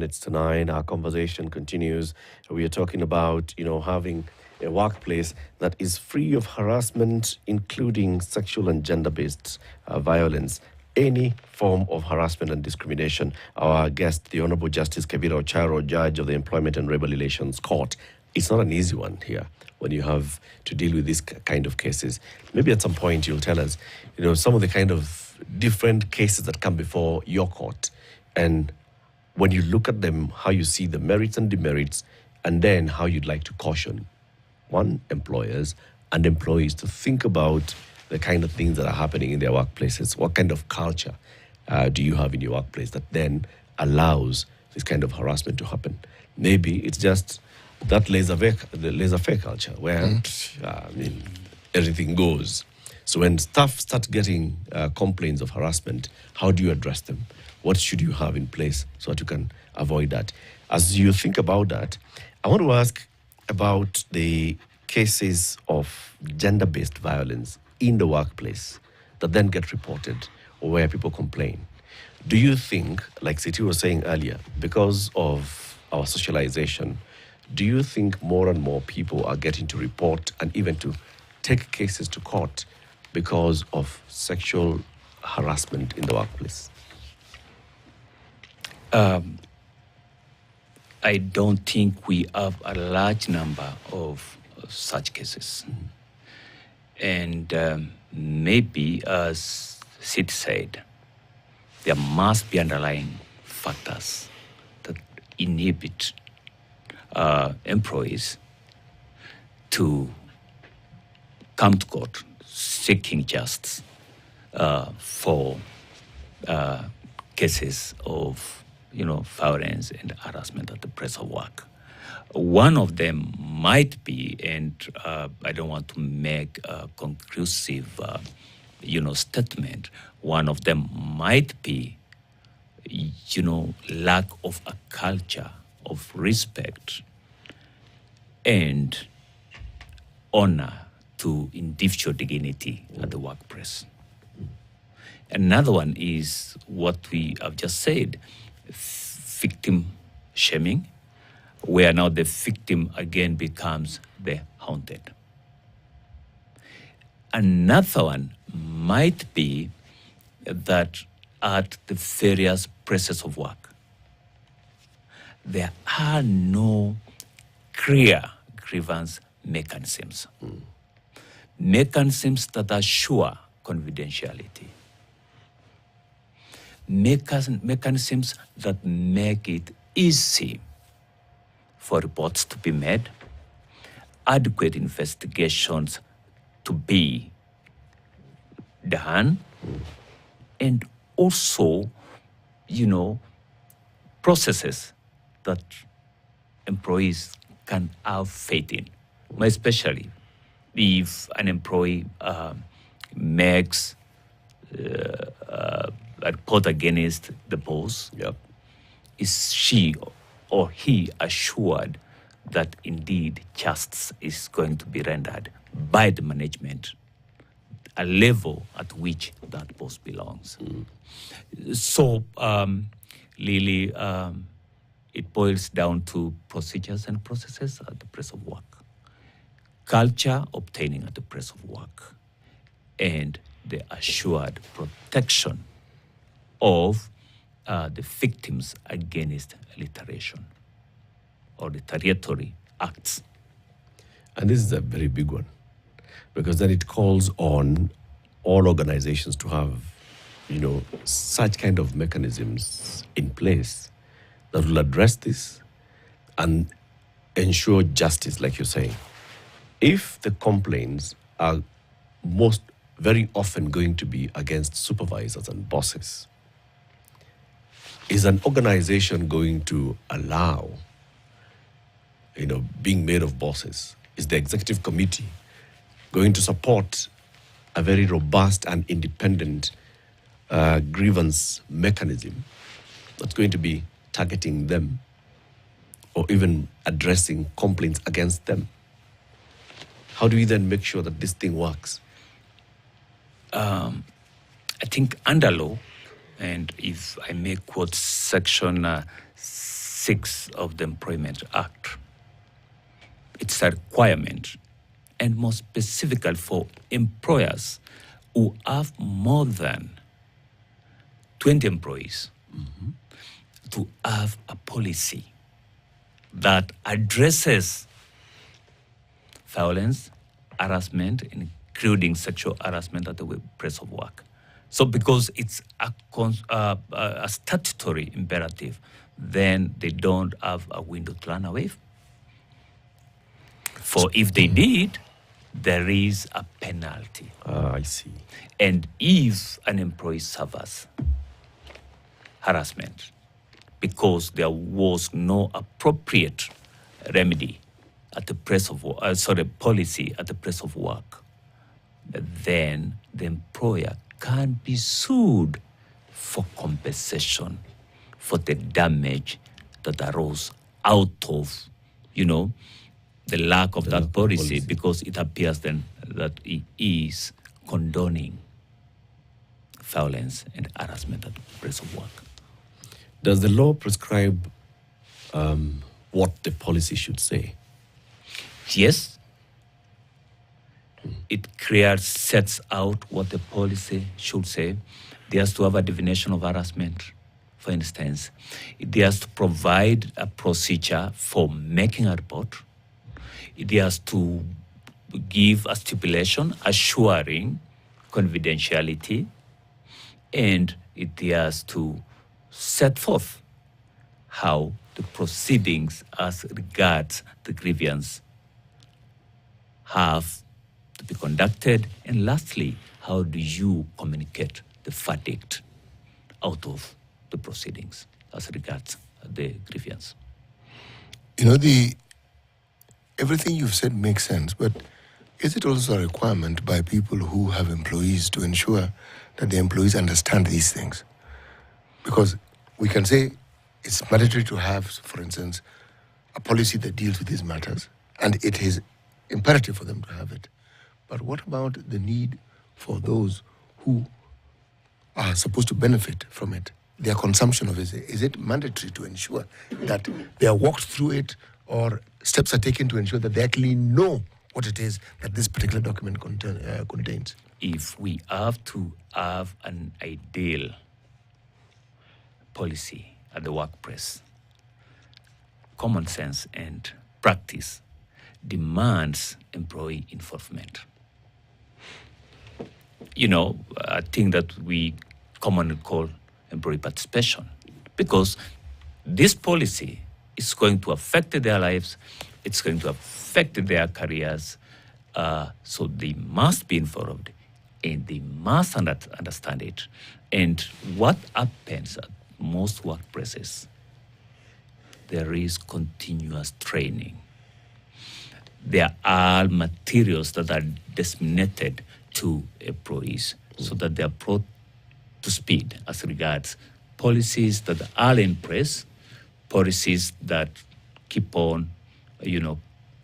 It's to 9. Our conversation continues. We are talking about, having a workplace that is free of harassment, including sexual and gender-based violence. Any form of harassment and discrimination. Our guest, the Honorable Justice Kevira Ocharo, Judge of the Employment and Labor Relations Court. It's not an easy one here when you have to deal with these kind of cases. Maybe at some point you'll tell us, some of the kind of different cases that come before your court, and when you look at them, how you see the merits and demerits, and then how you'd like to caution employers and employees to think about the kind of things that are happening in their workplaces. What kind of culture do you have in your workplace that then allows this kind of harassment to happen? Maybe it's just that laissez-faire culture where everything goes. So when staff start getting complaints of harassment, how do you address them? What should you have in place so that you can avoid that? As you think about that, I want to ask about the cases of gender-based violence in the workplace that then get reported or where people complain. Do you think, like Siti was saying earlier, because of our socialization, do you think more and more people are getting to report and even to take cases to court because of sexual harassment in the workplace? I don't think we have a large number of such cases. And maybe, as Sid said, there must be underlying factors that inhibit employees to come to court seeking justice for cases of violence and harassment at the place of work. One of them might be, and I don't want to make a conclusive, statement. One of them might be, lack of a culture of respect and honor to individual dignity at the workplace. Another one is what we have just said, victim shaming, where now the victim again becomes the haunted. Another one might be that at the various places of work, there are no clear grievance mechanisms. Mechanisms that assure confidentiality. Mechanisms that make it easy for reports to be made, adequate investigations to be done, and also, processes that employees can have faith in, especially if an employee makes a report against the boss. Yep. Is she or he assured that indeed justice is going to be rendered by the management, a level at which that boss belongs? So, Lily, it boils down to procedures and processes at the place of work, culture obtaining at the place of work, and the assured protection of the victims against alliteration or retaliatory acts. And this is a very big one, because then it calls on all organizations to have, such kind of mechanisms in place that will address this and ensure justice, like you're saying. If the complaints are very often going to be against supervisors and bosses, is an organization going to allow, being made of bosses? Is the executive committee going to support a very robust and independent grievance mechanism that's going to be targeting them or even addressing complaints against them? How do we then make sure that this thing works? I think under law, and if I may quote section 6 of the Employment Act. It's a requirement, and more specifically for employers who have more than 20 employees, to have a policy that addresses violence, harassment, including sexual harassment at the place of work. So because it's a statutory imperative, then they don't have a window to run away. For if they did, there is a penalty. I see. And if an employee suffers harassment because there was no appropriate remedy at the place of policy at the place of work, then the employer can be sued for compensation for the damage that arose out of, the lack of that policy, because it appears then that it is condoning violence and harassment at the place of work. Does the law prescribe what the policy should say? Yes. It clearly sets out what the policy should say. It has to have a definition of harassment, for instance. It has to provide a procedure for making a report. It has to give a stipulation assuring confidentiality, and it has to set forth how the proceedings as regards the grievance have to be conducted, and lastly, how do you communicate the verdict out of the proceedings as regards the grievance. Everything you've said makes sense, but is it also a requirement by people who have employees to ensure that the employees understand these things? Because we can say it's mandatory to have, for instance, a policy that deals with these matters, and it is imperative for them to have it. But what about the need for those who are supposed to benefit from it, their consumption of it? Is it mandatory to ensure that they are walked through it, or steps are taken to ensure that they actually know what it is that this particular document contains? If we have to have an ideal policy at the workplace, common sense and practice demands employee involvement. A thing that we commonly call employee participation, because this policy is going to affect their lives, it's going to affect their careers, so they must be involved and they must understand it. And what happens at most workplaces, there is continuous training. There are materials that are disseminated to employees so that they are brought to speed as regards policies that are in place, policies that keep on,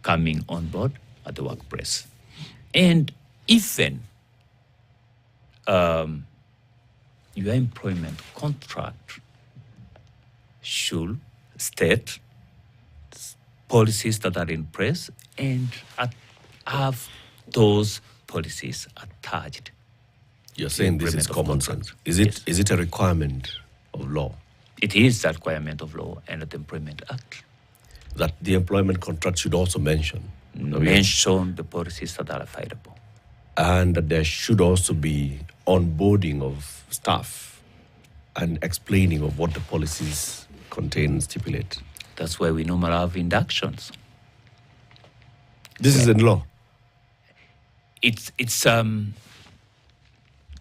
coming on board at the workplace. And even your employment contract should state policies that are in place and have those policies attached. You're saying this is common sense. Is it a requirement of law? It is a requirement of law and the Employment Act. That the employment contract should also mention the policies that are available. And that there should also be onboarding of staff and explaining of what the policies contain and stipulate. That's why we normally have inductions. This is in law? It's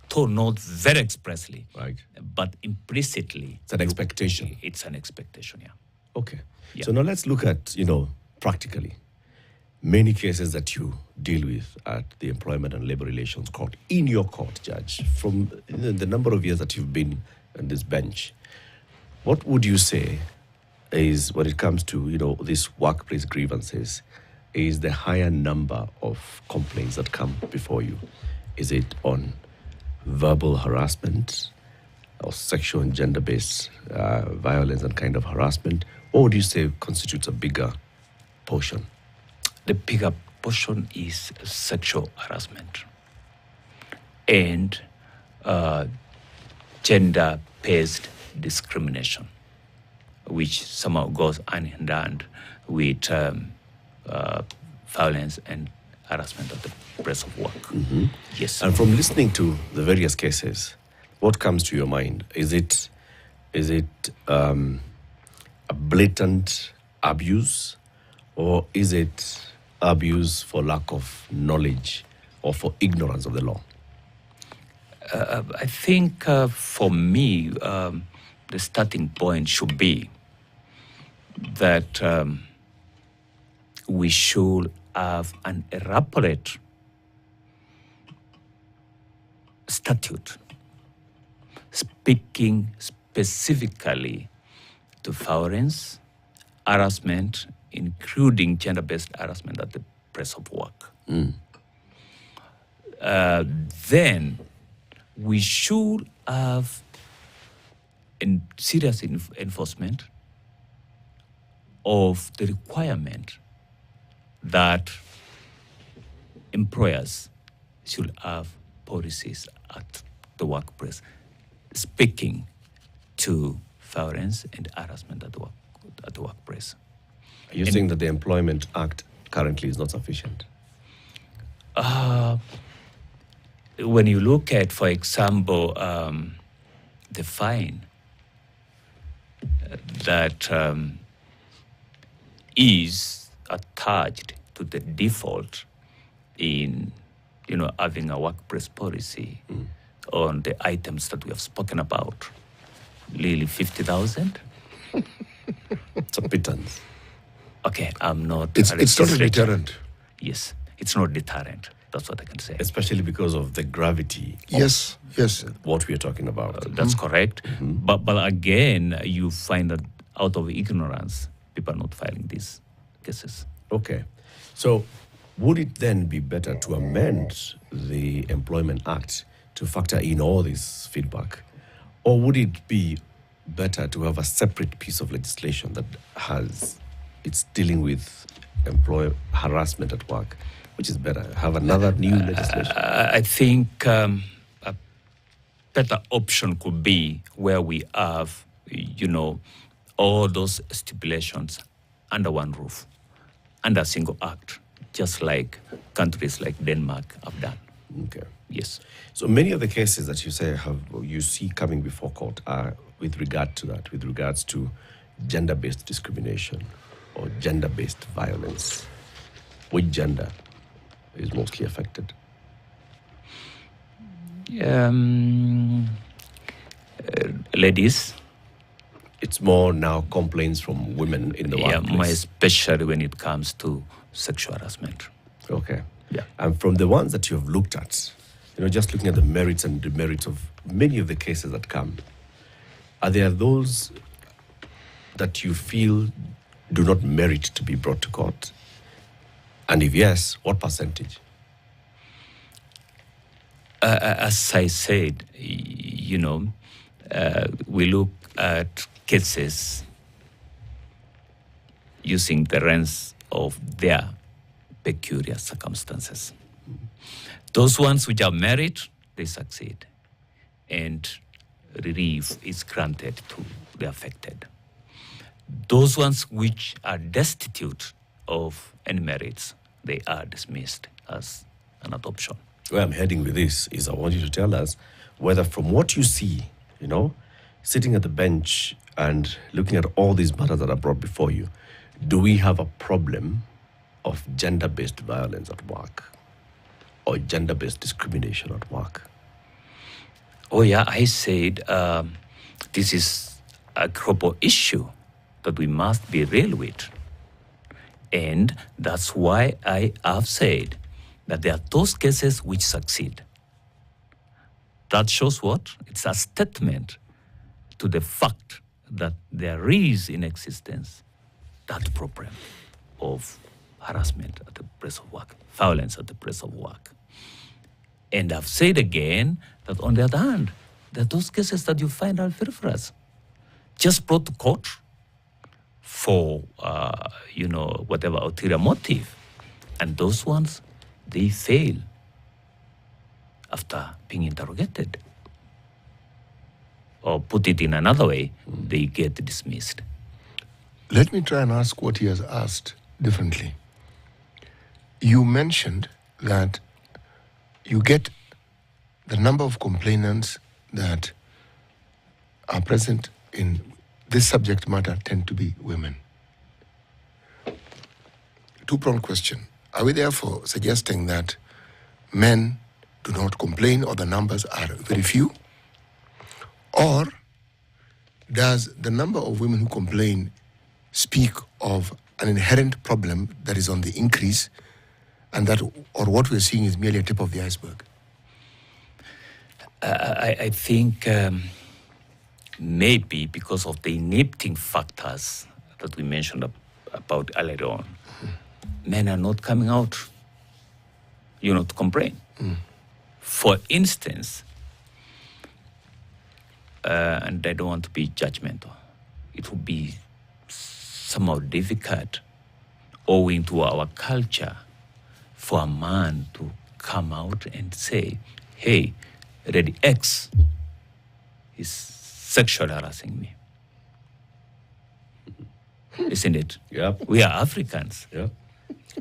told not very expressly, right, but implicitly. It's an expectation. It's an expectation, yeah. Okay. Yeah. So now let's look at, practically, many cases that you deal with at the Employment and Labor Relations Court, in your court, Judge, from the number of years that you've been on this bench. What would you say is, when it comes to, these workplace grievances, is the higher number of complaints that come before you? Is it on verbal harassment or sexual and gender-based violence and kind of harassment, What would you say constitutes a bigger portion? The bigger portion is sexual harassment and gender-based discrimination, which somehow goes hand in hand with violence and harassment at the place of work. Mm-hmm. Yes. And from listening to the various cases, what comes to your mind? Is it a blatant abuse, or is it abuse for lack of knowledge or for ignorance of the law? I think for me, the starting point should be that we should have an elaborate statute speaking specifically to violence, harassment, including gender-based harassment at the place of work. Then we should have serious enforcement of the requirement that employers should have policies at the workplace speaking to violence and harassment at the workplace. Are you saying that the Employment Act currently is not sufficient? When you look at, for example, the fine that is attached to the default in, having a workplace policy on the items that we have spoken about, really 50,000. It's a pittance. Okay, I'm not. It's not a deterrent. Yes, it's not deterrent. That's what I can say. Especially because of the gravity Yes. of what we are talking about. That's correct. But again, you find that out of ignorance, people are not filing these cases. Okay. So would it then be better to amend the Employment Act to factor in all this feedback? Or would it be better to have a separate piece of legislation that it's dealing with employer harassment at work? Which is better? Have another new legislation? I think a better option could be where we have, all those stipulations under one roof, under a single act, just like countries like Denmark have done. Okay. Yes. So many of the cases that you see coming before court are with regards to gender-based discrimination or gender-based violence. Which gender is mostly affected? Ladies. It's more now complaints from women in the workplace. More especially when it comes to sexual harassment. Okay. Yeah. And from the ones that you have looked at, just looking at the merits and demerits of many of the cases that come, are there those that you feel do not merit to be brought to court? And if yes, what percentage? As I said, we look at cases using the lens of their peculiar circumstances. Those ones which are merit, they succeed, and relief is granted to the affected. Those ones which are destitute of any merits, they are dismissed as an adoption. Where I'm heading with this is I want you to tell us whether from what you see, sitting at the bench and looking at all these matters that are brought before you, do we have a problem of gender-based violence at work or gender-based discrimination at work? Oh yeah, I said this is a global issue that we must be real with. And that's why I have said that there are those cases which succeed. That shows what? It's a statement to the fact that there is in existence that problem of harassment at the place of work, violence at the place of work. And I've said again that on the other hand, there are those cases that you find are frivolous, just brought to court for, whatever ulterior motive. And those ones, they fail after being interrogated. Or put it in another way, they get dismissed. Let me try and ask what he has asked differently. You mentioned that you get the number of complainants that are present in this subject matter tend to be women. Two-pronged question. Are we therefore suggesting that men do not complain or the numbers are very few? Or does the number of women who complain speak of an inherent problem that is on the increase and that, or what we're seeing is merely a tip of the iceberg? I think maybe because of the inhibiting factors that we mentioned about earlier on, men are not coming out, to complain. For instance, and I don't want to be judgmental, it would be somehow difficult, owing to our culture, for a man to come out and say, hey, Lady X is sexually harassing me. Isn't it? Yep. We are Africans. Yeah.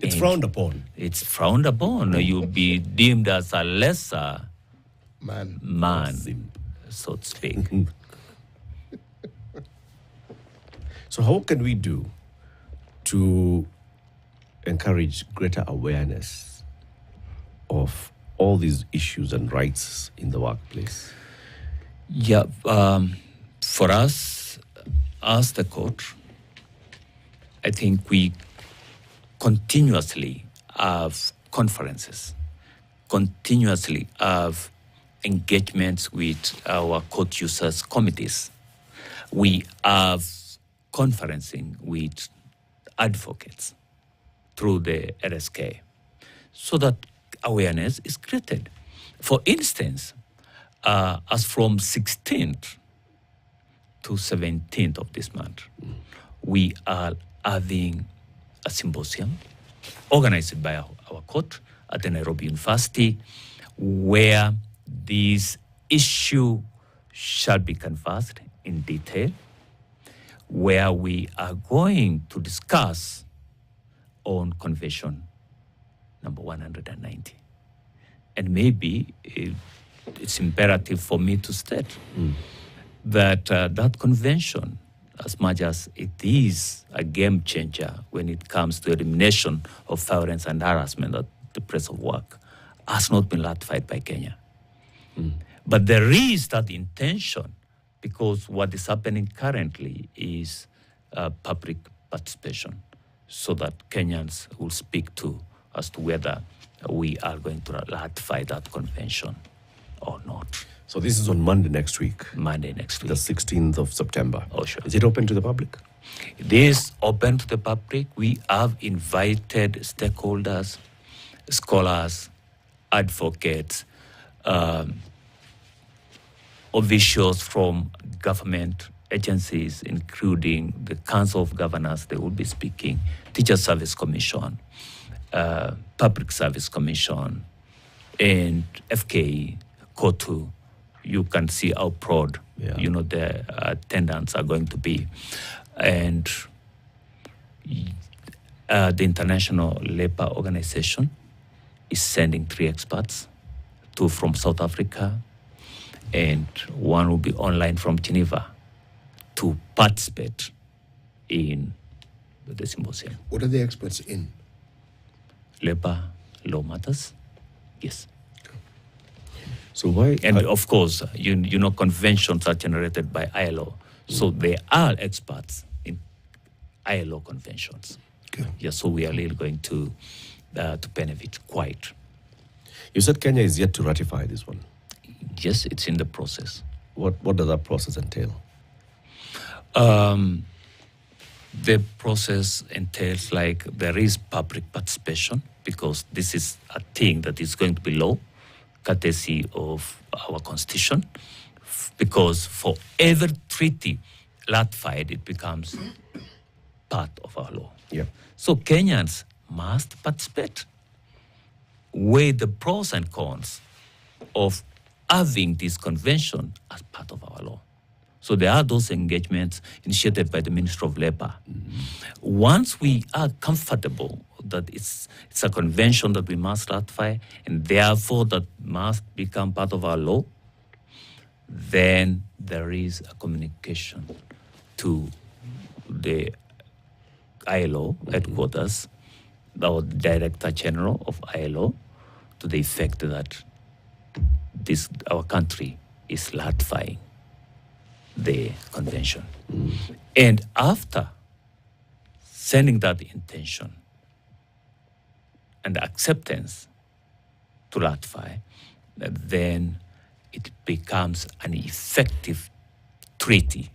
It's frowned upon. It's frowned upon. You'll be deemed as a lesser man, so to speak. So how can we do to encourage greater awareness of all these issues and rights in the workplace? Yeah, for us, as the court, I think we continuously have conferences, continuously have engagements with our court users committees. We have conferencing with advocates through the RSK so that awareness is created. For instance, as from 16th to 17th of this month, we are having a symposium organized by our court at the Nairobi University, where this issue shall be canvassed in detail, where we are going to discuss on Convention number 190. And maybe it's imperative for me to state that that convention, as much as it is a game changer when it comes to elimination of violence and harassment at the place of work, has not been ratified by Kenya. But there is that intention, because what is happening currently is public participation, so that Kenyans will speak to as to whether we are going to ratify that convention or not. So this is on Monday next week. Monday next week. The 16th of September. Oh, sure. Is it open to the public? It is open to the public. We have invited stakeholders, scholars, advocates, officials from government agencies, including the Council of Governors. They will be speaking, Teacher Service Commission, Public Service Commission, and FKE, Pt2. You can see how proud, the attendants are going to be. And the International Labour Organization is sending 3 experts, 2 from South Africa, and 1 will be online from Geneva to participate in the symposium. What are the experts in? Labour law matters, yes. So why? And of course, conventions are generated by ILO, so they are experts in ILO conventions. Okay. Yeah, so we are really going to benefit quite. You said Kenya is yet to ratify this one. Yes, it's in the process. What does that process entail? The process entails there is public participation, because this is a thing that is going to be law, courtesy of our constitution, because for every treaty ratified, it becomes part of our law. Yeah. So Kenyans must participate, weigh the pros and cons of having this convention as part of our law. So there are those engagements initiated by the Minister of Labour. Once we are comfortable that it's a convention that we must ratify and therefore that must become part of our law, then there is a communication to the ILO headquarters, or Director General of ILO, to the effect that our country is ratifying the convention. And after sending that intention and acceptance to ratify, then it becomes an effective treaty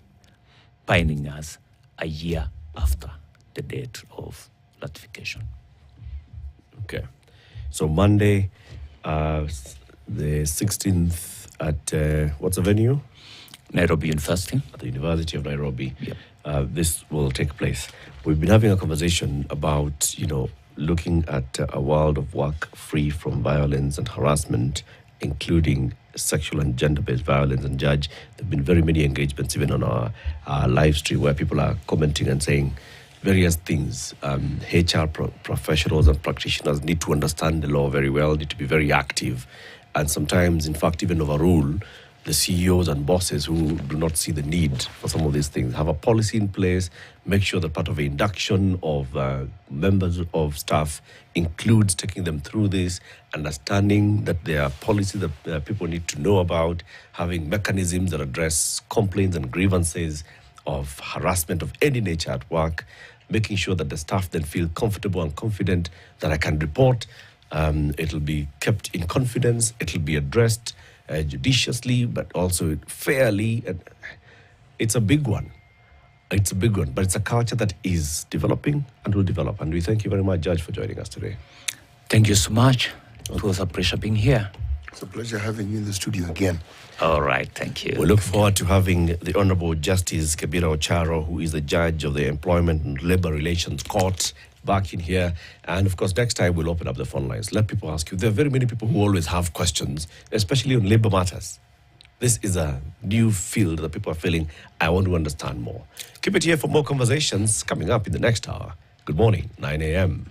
binding us a year after the date of ratification. Okay. So Monday, the 16th at, what's the venue? Nairobi University. At the University of Nairobi. Yep. This will take place. We've been having a conversation about, looking at a world of work free from violence and harassment, including sexual and gender-based violence. And Judge, there have been very many engagements even on our live stream where people are commenting and saying various things. HR professionals and practitioners need to understand the law very well, need to be very active, and sometimes, in fact, even overrule the CEOs and bosses who do not see the need for some of these things. Have a policy in place, make sure that part of the induction of members of staff includes taking them through this, understanding that there are policies that people need to know about, having mechanisms that address complaints and grievances of harassment of any nature at work, making sure that the staff then feel comfortable and confident that I can report. It'll be kept in confidence, it'll be addressed judiciously, but also fairly. It's a big one. It's a big one, but it's a culture that is developing and will develop. And we thank you very much, Judge, for joining us today. Thank you so much. It was a pleasure being here. It's a pleasure having you in the studio again. All right, thank you. We look forward to having the Honorable Justice Kebira Ocharo, who is the judge of the Employment and Labor Relations Court, back in here. And of course, next time we'll open up the phone lines. Let people ask you. There are very many people who always have questions, especially on labor matters. This is a new field that people are feeling, I want to understand more. Keep it here for more conversations coming up in the next hour. Good morning, 9 a.m.